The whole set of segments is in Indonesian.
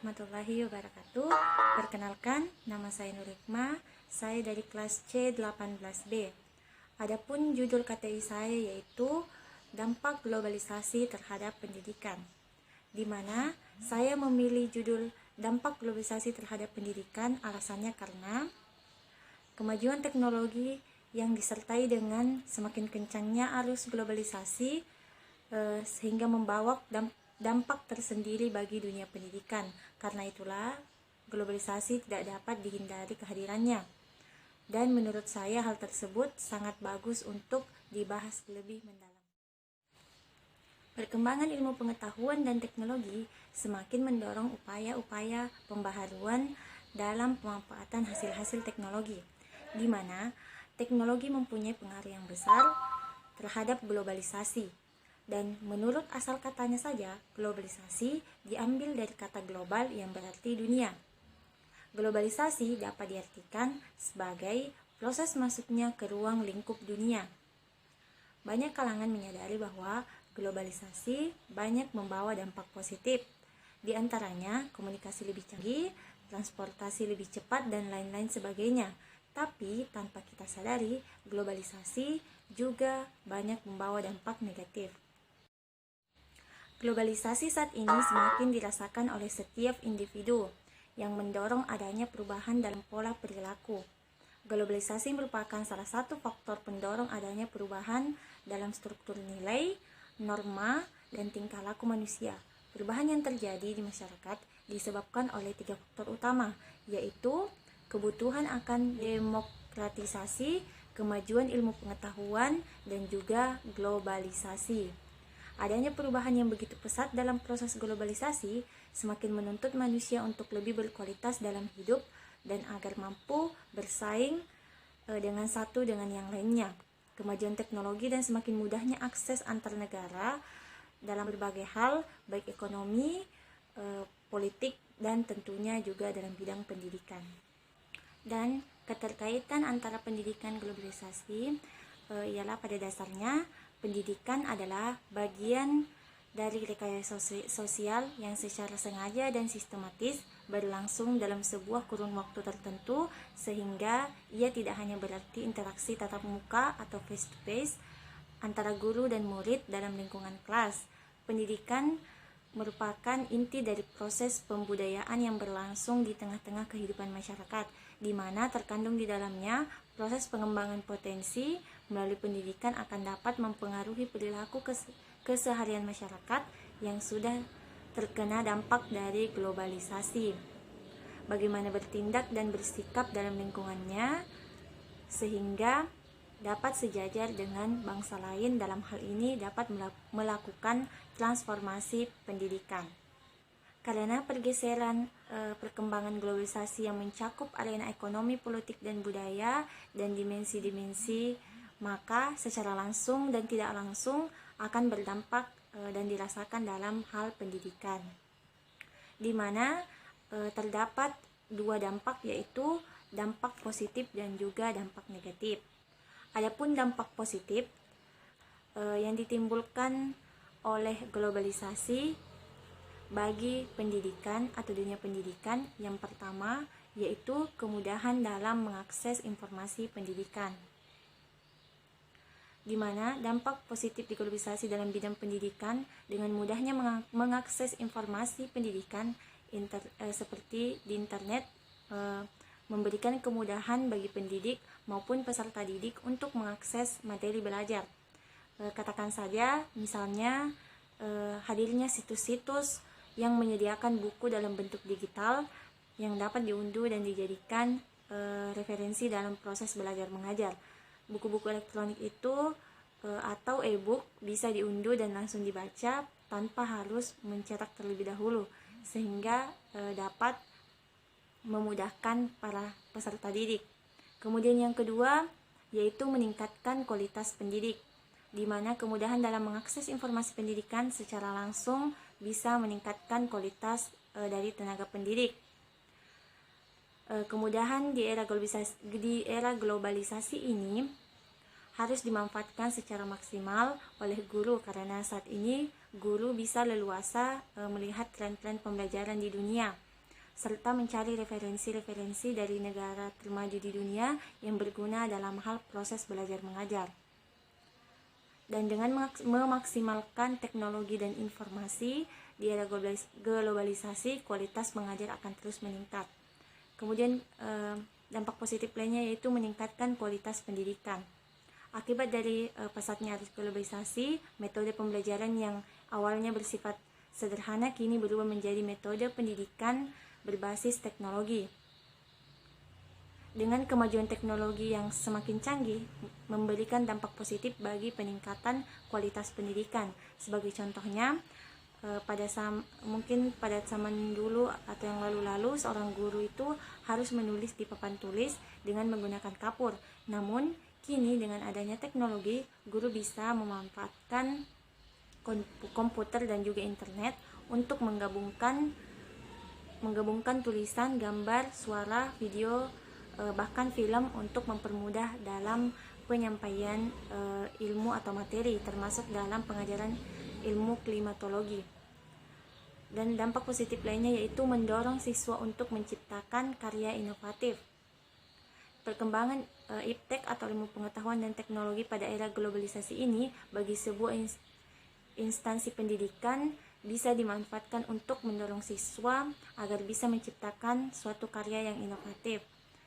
warahmatullahi wabarakatuh. Perkenalkan, nama saya Nur Hikmah. Saya dari kelas C18B. Adapun judul KTI saya yaitu Dampak Globalisasi Terhadap Pendidikan, di mana saya memilih judul Dampak Globalisasi Terhadap Pendidikan alasannya karena kemajuan teknologi yang disertai dengan semakin kencangnya arus globalisasi sehingga membawa dampak tersendiri bagi dunia pendidikan. Karena itulah globalisasi tidak dapat dihindari kehadirannya. Dan menurut saya hal tersebut sangat bagus untuk dibahas lebih mendalam. Perkembangan ilmu pengetahuan dan teknologi semakin mendorong upaya-upaya pembaharuan dalam pemanfaatan hasil-hasil teknologi, di mana teknologi mempunyai pengaruh yang besar terhadap globalisasi. Dan menurut asal katanya saja, globalisasi diambil dari kata global yang berarti dunia. Globalisasi dapat diartikan sebagai proses masuknya ke ruang lingkup dunia. Banyak kalangan menyadari bahwa globalisasi banyak membawa dampak positif, di antaranya komunikasi lebih canggih, transportasi lebih cepat, dan lain-lain sebagainya. Tapi tanpa kita sadari, globalisasi juga banyak membawa dampak negatif. Globalisasi saat ini semakin dirasakan oleh setiap individu yang mendorong adanya perubahan dalam pola perilaku. Globalisasi merupakan salah satu faktor pendorong adanya perubahan dalam struktur nilai, norma, dan tingkah laku manusia. Perubahan yang terjadi di masyarakat disebabkan oleh 3 faktor utama, yaitu kebutuhan akan demokratisasi, kemajuan ilmu pengetahuan, dan juga globalisasi. Adanya perubahan yang begitu pesat dalam proses globalisasi semakin menuntut manusia untuk lebih berkualitas dalam hidup dan agar mampu bersaing dengan satu dengan yang lainnya. Kemajuan teknologi dan semakin mudahnya akses antar negara dalam berbagai hal, baik ekonomi, politik, dan tentunya juga dalam bidang pendidikan. Dan keterkaitan antara pendidikan globalisasi ialah pada dasarnya pendidikan adalah bagian dari rekayasa sosial yang secara sengaja dan sistematis berlangsung dalam sebuah kurun waktu tertentu, sehingga ia tidak hanya berarti interaksi tatap muka atau face to face antara guru dan murid dalam lingkungan kelas. Pendidikan merupakan inti dari proses pembudayaan yang berlangsung di tengah-tengah kehidupan masyarakat, di mana terkandung di dalamnya proses pengembangan potensi melalui pendidikan akan dapat mempengaruhi perilaku keseharian masyarakat yang sudah terkena dampak dari globalisasi. Bagaimana bertindak dan bersikap dalam lingkungannya sehingga dapat sejajar dengan bangsa lain, dalam hal ini dapat melakukan transformasi pendidikan. Karena pergeseran perkembangan globalisasi yang mencakup arena ekonomi, politik, dan budaya, dan dimensi-dimensi, maka secara langsung dan tidak langsung akan berdampak dan dirasakan dalam hal pendidikan, di mana terdapat 2 dampak, yaitu dampak positif dan juga dampak negatif. Adapun dampak positif yang ditimbulkan oleh globalisasi bagi pendidikan atau dunia pendidikan, yang pertama yaitu kemudahan dalam mengakses informasi pendidikan, di mana dampak positif di globalisasi dalam bidang pendidikan dengan mudahnya mengakses informasi pendidikan seperti di internet memberikan kemudahan bagi pendidik maupun peserta didik untuk mengakses materi belajar. Katakan saja misalnya hadirnya situs-situs yang menyediakan buku dalam bentuk digital yang dapat diunduh dan dijadikan referensi dalam proses belajar mengajar. Buku-buku elektronik itu atau e-book bisa diunduh dan langsung dibaca tanpa harus mencetak terlebih dahulu, sehingga dapat memudahkan para peserta didik. Kemudian yang kedua yaitu meningkatkan kualitas pendidik, di mana kemudahan dalam mengakses informasi pendidikan secara langsung bisa meningkatkan kualitas dari tenaga pendidik. Kemudahan di era globalisasi ini harus dimanfaatkan secara maksimal oleh guru, karena saat ini guru bisa leluasa melihat tren-tren pembelajaran di dunia serta mencari referensi-referensi dari negara termaju di dunia yang berguna dalam hal proses belajar mengajar. Dan dengan memaksimalkan teknologi dan informasi di era globalisasi, kualitas mengajar akan terus meningkat. Kemudian dampak positif lainnya yaitu meningkatkan kualitas pendidikan. Akibat dari pesatnya arus globalisasi, metode pembelajaran yang awalnya bersifat sederhana kini berubah menjadi metode pendidikan berbasis teknologi. Dengan kemajuan teknologi yang semakin canggih, memberikan dampak positif bagi peningkatan kualitas pendidikan. Sebagai contohnya, mungkin pada zaman dulu atau yang lalu-lalu, seorang guru itu harus menulis di papan tulis dengan menggunakan kapur. Namun, kini dengan adanya teknologi, guru bisa memanfaatkan komputer dan juga internet untuk menggabungkan tulisan, gambar, suara, video, bahkan film untuk mempermudah dalam penyampaian ilmu atau materi, termasuk dalam pengajaran ilmu klimatologi. Dan dampak positif lainnya yaitu mendorong siswa untuk menciptakan karya inovatif. Perkembangan iptek atau ilmu pengetahuan dan teknologi pada era globalisasi ini bagi sebuah instansi pendidikan bisa dimanfaatkan untuk mendorong siswa agar bisa menciptakan suatu karya yang inovatif.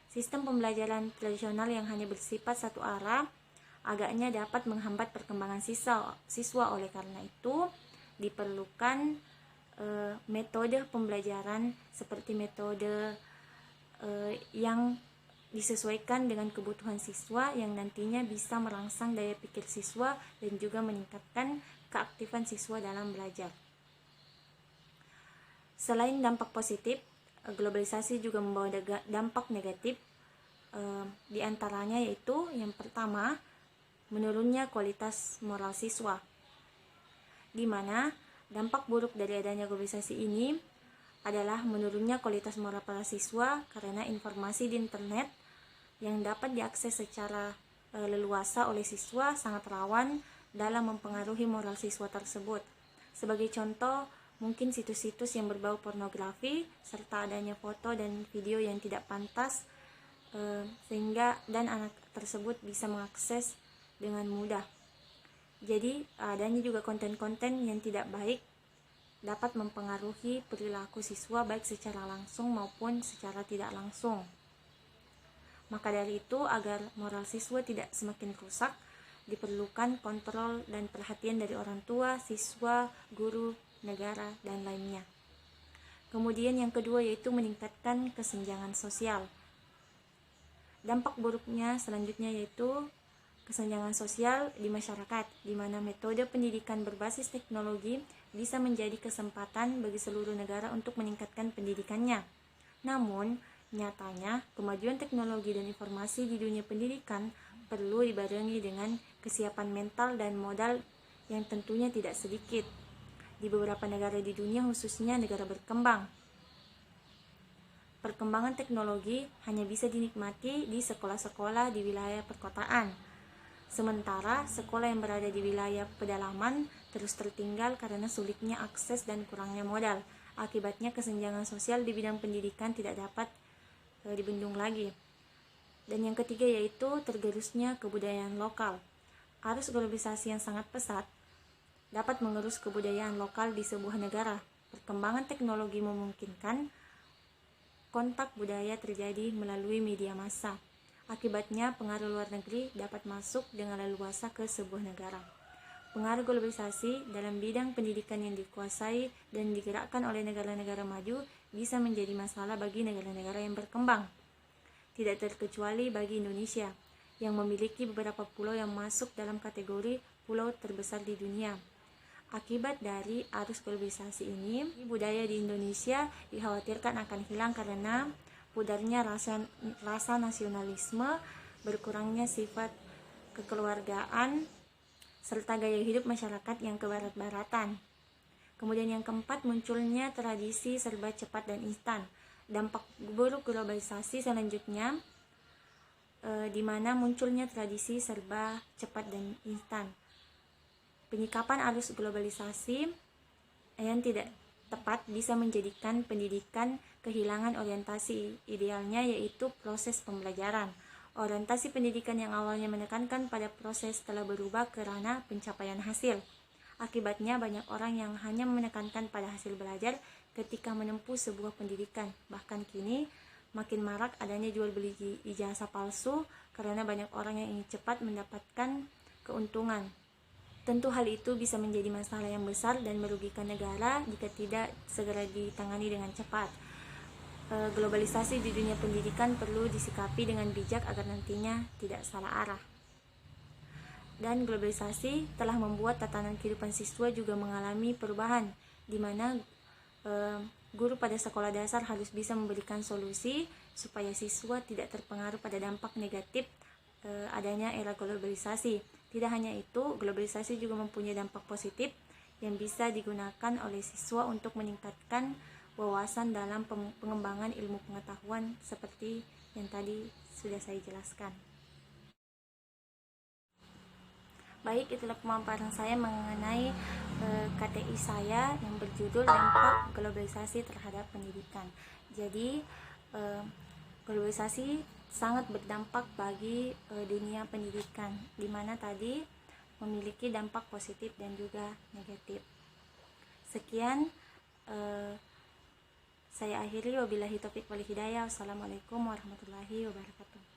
Sistem pembelajaran tradisional yang hanya bersifat satu arah agaknya dapat menghambat perkembangan siswa. Oleh karena itu, diperlukan metode pembelajaran seperti metode yang disesuaikan dengan kebutuhan siswa yang nantinya bisa merangsang daya pikir siswa dan juga meningkatkan keaktifan siswa dalam belajar. Selain dampak positif, globalisasi juga membawa dampak negatif, di antaranya yaitu yang pertama, menurunnya kualitas moral siswa, di mana dampak buruk dari adanya globalisasi ini adalah menurunnya kualitas moral para siswa karena informasi di internet yang dapat diakses secara leluasa oleh siswa sangat rawan dalam mempengaruhi moral siswa tersebut. Sebagai contoh, mungkin situs-situs yang berbau pornografi serta adanya foto dan video yang tidak pantas, sehingga anak tersebut bisa mengakses dengan mudah. Jadi adanya juga konten-konten yang tidak baik dapat mempengaruhi perilaku siswa baik secara langsung maupun secara tidak langsung. Maka dari itu, agar moral siswa tidak semakin rusak, diperlukan kontrol dan perhatian dari orang tua, siswa, guru, negara, dan lainnya. Kemudian yang kedua yaitu meningkatkan kesenjangan sosial. Dampak buruknya selanjutnya yaitu kesenjangan sosial di masyarakat, di mana metode pendidikan berbasis teknologi bisa menjadi kesempatan bagi seluruh negara untuk meningkatkan pendidikannya. Namun, nyatanya kemajuan teknologi dan informasi di dunia pendidikan perlu dibarengi dengan kesiapan mental dan modal yang tentunya tidak sedikit. Di beberapa negara di dunia, khususnya negara berkembang, perkembangan teknologi hanya bisa dinikmati di sekolah-sekolah di wilayah perkotaan. Sementara sekolah yang berada di wilayah pedalaman terus tertinggal karena sulitnya akses dan kurangnya modal. Akibatnya kesenjangan sosial di bidang pendidikan tidak dapat dibendung lagi. Dan yang ketiga yaitu tergerusnya kebudayaan lokal. Arus globalisasi yang sangat pesat dapat mengerus kebudayaan lokal di sebuah negara. Perkembangan teknologi memungkinkan kontak budaya terjadi melalui media massa. Akibatnya pengaruh luar negeri dapat masuk dengan leluasa ke sebuah negara. Pengaruh globalisasi dalam bidang pendidikan yang dikuasai dan digerakkan oleh negara-negara maju bisa menjadi masalah bagi negara-negara yang berkembang. Tidak terkecuali bagi Indonesia, yang memiliki beberapa pulau yang masuk dalam kategori pulau terbesar di dunia. Akibat dari arus globalisasi ini, budaya di Indonesia dikhawatirkan akan hilang karena pudarnya rasa nasionalisme, berkurangnya sifat kekeluargaan, serta gaya hidup masyarakat yang kebarat-baratan. Kemudian yang keempat, munculnya tradisi serba cepat dan instan. Dampak buruk globalisasi selanjutnya, di mana munculnya tradisi serba cepat dan instan. Penyikapan arus globalisasi yang tidak tepat bisa menjadikan pendidikan kehilangan orientasi idealnya, yaitu proses pembelajaran. Orientasi pendidikan yang awalnya menekankan pada proses telah berubah kerana pencapaian hasil. Akibatnya banyak orang yang hanya menekankan pada hasil belajar ketika menempuh sebuah pendidikan. Bahkan kini makin marak adanya jual beli ijazah palsu karena banyak orang yang ingin cepat mendapatkan keuntungan. Tentu hal itu bisa menjadi masalah yang besar dan merugikan negara jika tidak segera ditangani dengan cepat. Globalisasi di dunia pendidikan perlu disikapi dengan bijak agar nantinya tidak salah arah. Dan globalisasi telah membuat tatanan kehidupan siswa juga mengalami perubahan, di mana guru pada sekolah dasar harus bisa memberikan solusi supaya siswa tidak terpengaruh pada dampak negatif adanya era globalisasi. Tidak hanya itu, globalisasi juga mempunyai dampak positif yang bisa digunakan oleh siswa untuk meningkatkan wawasan dalam pengembangan ilmu pengetahuan seperti yang tadi sudah saya jelaskan. Baik, itulah pemaparan saya mengenai KTI saya yang berjudul dampak globalisasi terhadap pendidikan. Jadi globalisasi sangat berdampak bagi dunia pendidikan, di mana tadi memiliki dampak positif dan juga negatif. Sekian saya akhiri, wabillahi taufiq wal hidayah. Wassalamualaikum warahmatullahi wabarakatuh.